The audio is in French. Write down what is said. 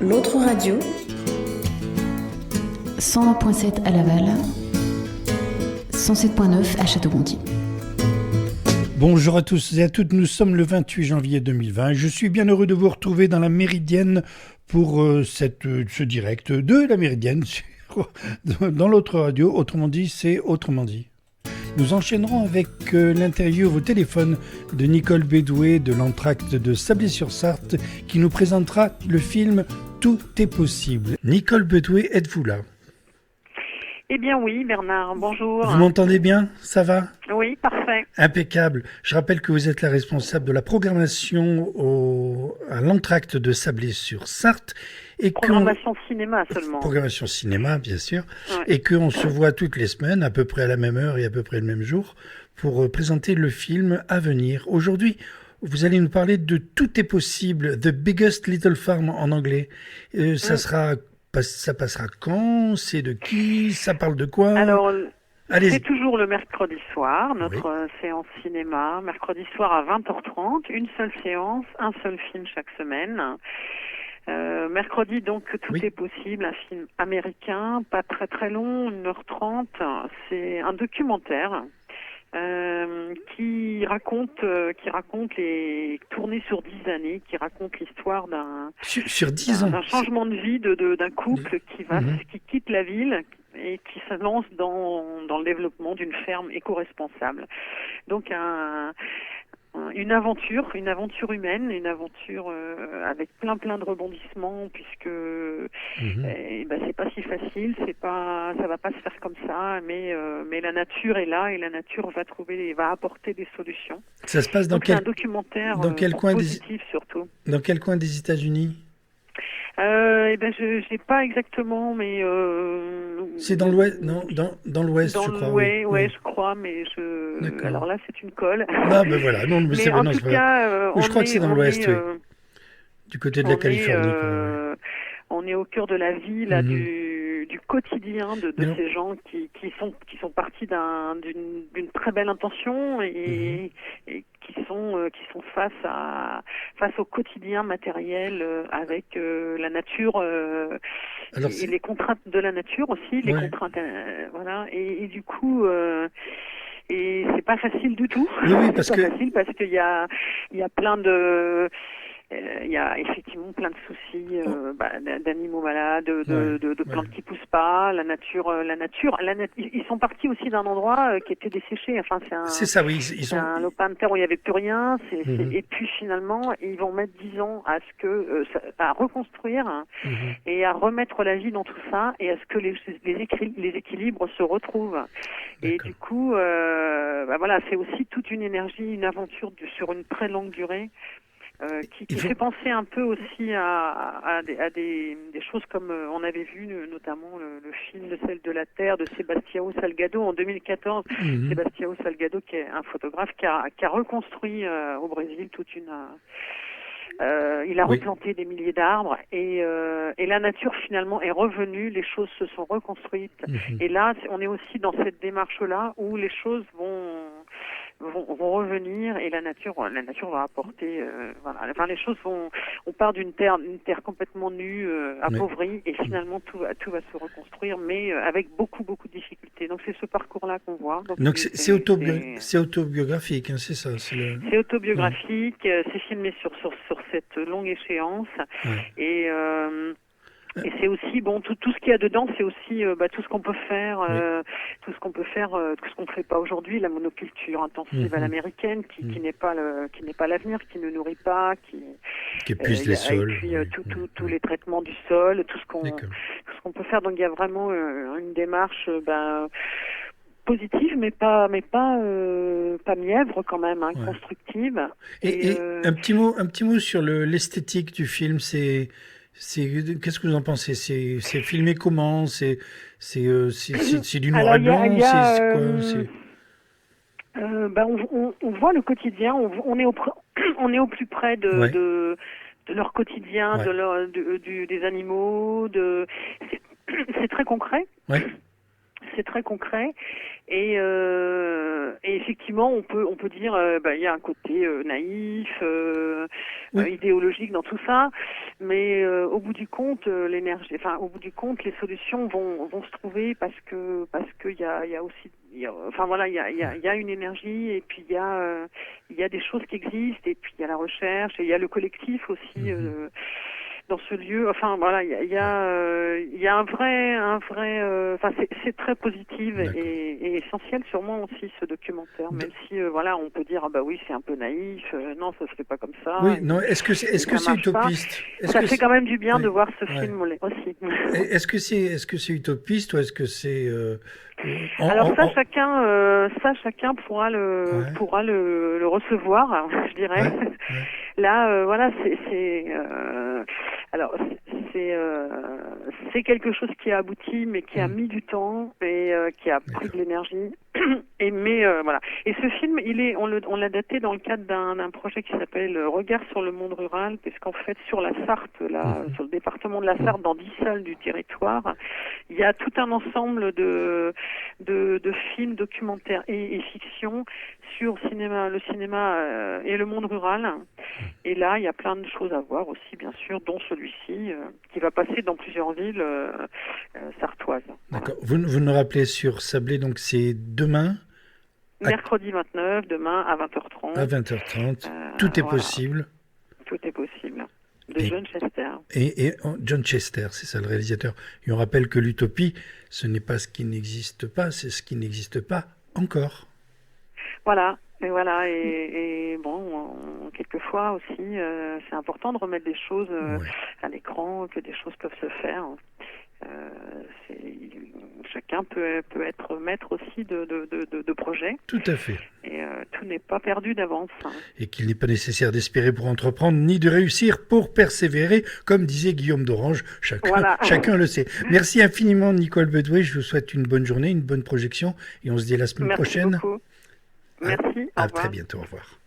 L'autre radio, 101.7 à Laval, 107.9 à Château-Gontier. Bonjour à tous et à toutes, nous sommes le 28 janvier 2020. Je suis bien heureux de vous retrouver dans la Méridienne pour ce direct de la Méridienne dans l'autre radio. Autrement dit, c'est Autrement dit. Nous enchaînerons avec l'interview au téléphone de Nicole Bédoué de l'Entracte de Sablé-sur-Sarthe qui nous présentera le film Tout est possible. Nicole Bédoué, êtes-vous là ? Eh bien oui, Bernard, bonjour. Vous m'entendez bien ? Ça va ? Oui, parfait. Impeccable. Je rappelle que vous êtes la responsable de la programmation à l'Entracte de Sablé-sur-Sarthe. Programmation cinéma seulement. Programmation cinéma, bien sûr. Ouais. Et qu'on se voit toutes les semaines, à peu près à la même heure et à peu près le même jour, pour présenter le film à venir. Aujourd'hui, vous allez nous parler de Tout est possible, The Biggest Little Farm en anglais. Ça passera quand ? C'est de qui ? Ça parle de quoi ? Alors, allez-y. C'est toujours le mercredi soir, notre séance cinéma. Mercredi soir à 20h30, une seule séance, un seul film chaque semaine. Mercredi, donc, Tout est possible, un film américain, pas très très long, 1h30. C'est un documentaire qui raconte les tournées sur 10 années, qui raconte l'histoire sur 10 ans. D'un changement de vie d'un couple qui quitte la ville et qui se lance dans le développement d'une ferme éco-responsable. Donc une aventure humaine, une aventure avec plein de rebondissements puisque c'est pas si facile, ça va pas se faire comme ça, mais la nature est là et la nature va apporter des solutions. Ça se passe c'est un documentaire positif surtout. Dans quel coin des États-Unis ? Je sais pas exactement, mais c'est dans l'ouest, non, dans l'ouest, je crois. Oui, je crois, mais alors là, c'est une colle. Ah ben voilà, non, mais c'est en tout cas, je crois que c'est dans l'ouest, du côté de la Californie. On est au cœur de la vie là du quotidien de ces gens qui sont partis d'une très belle intention et qui sont face au quotidien matériel avec la nature et les contraintes de la nature aussi, les contraintes voilà et du coup et c'est pas facile du tout. Oui, parce qu'il y a plein de il y a effectivement plein de soucis d'animaux malades, de plantes qui poussent pas, la nature. Ils sont partis aussi d'un endroit qui était desséché. Enfin, c'est un lopin de terre où il y avait plus rien. Et puis finalement, ils vont mettre 10 ans à reconstruire et à remettre la vie dans tout ça et à ce que les équilibres se retrouvent. Et du coup, c'est aussi toute une énergie, une aventure sur une très longue durée. Qui fait penser un peu aussi à des choses comme on avait vu notamment le film de Celle de la Terre de Sebastião Salgado en 2014. Sebastião Salgado qui est un photographe qui a reconstruit au Brésil toute une... il a replanté des milliers d'arbres et la nature finalement est revenue, les choses se sont reconstruites. Et là, on est aussi dans cette démarche-là où les choses vont revenir et la nature va apporter les choses on part d'une terre complètement nue, appauvrie et finalement tout va se reconstruire mais avec beaucoup de difficultés. Donc c'est ce parcours-là qu'on voit. Donc c'est autobiographique, hein, c'est ça. C'est autobiographique, c'est filmé sur cette longue échéance et c'est aussi tout ce qu'il y a dedans, c'est aussi tout ce qu'on peut faire, tout ce qu'on ne fait pas aujourd'hui, la monoculture intensive à l'américaine qui n'est pas l'avenir, qui ne nourrit pas, qui épuise les sols. Et puis tous les traitements du sol, tout ce qu'on peut faire. Donc il y a vraiment une démarche positive, mais pas mièvre quand même, constructive. Et un petit mot sur l'esthétique du film, qu'est-ce que vous en pensez ? C'est filmé comment ? C'est du noir et blanc ? On voit le quotidien. On est au plus près de leur quotidien, des animaux. C'est très concret. Ouais. C'est très concret Et effectivement, on peut dire, il y a un côté naïf, idéologique dans tout ça, mais au bout du compte, au bout du compte, les solutions vont se trouver parce qu'il y a aussi, il y a une énergie, et puis il y a des choses qui existent, et puis il y a la recherche, et il y a le collectif aussi. Dans ce lieu, il y a un vrai, c'est très positif et essentiel sûrement aussi ce documentaire, même si on peut dire oui, c'est un peu naïf, non, ça se fait pas comme ça. Oui, non, est-ce que c'est utopiste? Ça fait quand même du bien de voir ce film aussi. Est-ce que c'est utopiste ou est-ce que c'est alors chacun pourra le recevoir, je dirais. Là, c'est quelque chose qui a abouti, mais qui a mis du temps et qui a pris de l'énergie. Et ce film, on l'a daté dans le cadre d'un projet qui s'appelle Regard sur le monde rural, puisqu'en fait sur la Sarthe, sur le département de la Sarthe, dans 10 salles du territoire, il y a tout un ensemble de films documentaires et fiction sur le cinéma et le monde rural. Et là, il y a plein de choses à voir aussi, bien sûr, dont celui-ci, qui va passer dans plusieurs villes sartoises. D'accord. Vous nous rappelez sur Sablé, donc c'est demain, mercredi 29, demain à 20h30. À 20h30. Tout est possible. Tout est possible. John Chester. Et John Chester, c'est ça le réalisateur. Et on rappelle que l'utopie, ce n'est pas ce qui n'existe pas, c'est ce qui n'existe pas encore. Voilà. Et quelquefois aussi, c'est important de remettre des choses à l'écran, que des choses peuvent se faire. Chacun peut être maître aussi de projets. Tout à fait. Et tout n'est pas perdu d'avance. Et qu'il n'est pas nécessaire d'espérer pour entreprendre, ni de réussir pour persévérer, comme disait Guillaume d'Orange. Chacun le sait. Merci infiniment, Nicole Bedouet. Je vous souhaite une bonne journée, une bonne projection, et on se dit à la semaine prochaine. Merci beaucoup. Merci. À très bientôt. Au revoir.